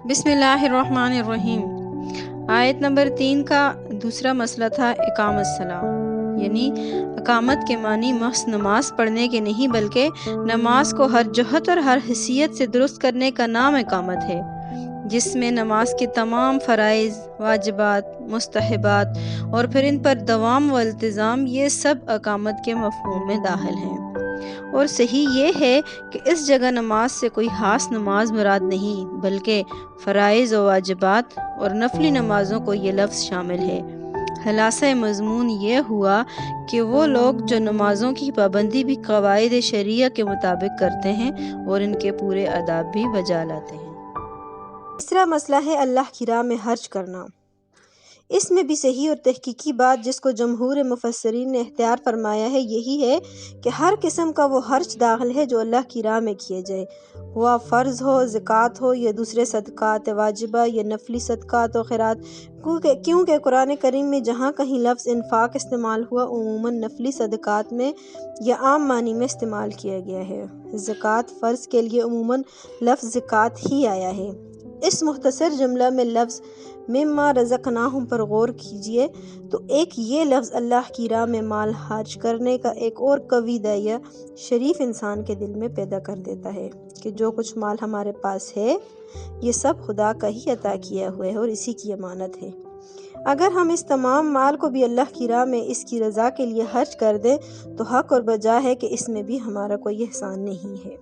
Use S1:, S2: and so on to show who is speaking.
S1: بسم اللہ الرحمن الرحیم۔ آیت نمبر 3 کا دوسرا مسئلہ تھا اقامت الصلاۃ، یعنی اقامت کے معنی محض نماز پڑھنے کے نہیں بلکہ نماز کو ہر جہت اور ہر حیثیت سے درست کرنے کا نام اقامت ہے، جس میں نماز کے تمام فرائض، واجبات، مستحبات اور پھر ان پر دوام و التزام، یہ سب اقامت کے مفہوم میں داخل ہیں۔ اور صحیح یہ ہے کہ اس جگہ نماز سے کوئی خاص نماز مراد نہیں بلکہ فرائض و واجبات اور نفلی نمازوں کو یہ لفظ شامل ہے۔ خلاصہ مضمون یہ ہوا کہ وہ لوگ جو نمازوں کی پابندی بھی قواعد شرعیہ کے مطابق کرتے ہیں اور ان کے پورے آداب بھی بجا لاتے ہیں۔
S2: تیسرا مسئلہ ہے اللہ کی راہ میں خرچ کرنا۔ اس میں بھی صحیح اور تحقیقی بات جس کو جمہور مفسرین نے اختیار فرمایا ہے یہی ہے کہ ہر قسم کا وہ خرچ داخل ہے جو اللہ کی راہ میں کیے جائے، وہ فرض ہو، زکوٰۃ ہو یا دوسرے صدقات واجبہ یا نفلی صدقات و خیرات، کیونکہ قرآن کریم میں جہاں کہیں لفظ انفاق استعمال ہوا عموماً نفلی صدقات میں یا عام معنی میں استعمال کیا گیا ہے۔ زکوٰۃ فرض کے لیے عموماً لفظ زکوٰۃ ہی آیا ہے۔ اس مختصر جملہ میں لفظ مما رزقناہم پر غور کیجئے تو ایک یہ لفظ اللہ کی راہ میں مال خرچ کرنے کا ایک اور قوی داعیہ شریف انسان کے دل میں پیدا کر دیتا ہے کہ جو کچھ مال ہمارے پاس ہے یہ سب خدا کا ہی عطا کیا ہوا ہے اور اسی کی امانت ہے۔ اگر ہم اس تمام مال کو بھی اللہ کی راہ میں اس کی رضا کے لیے خرچ کر دیں تو حق اور بجا ہے کہ اس میں بھی ہمارا کوئی احسان نہیں ہے۔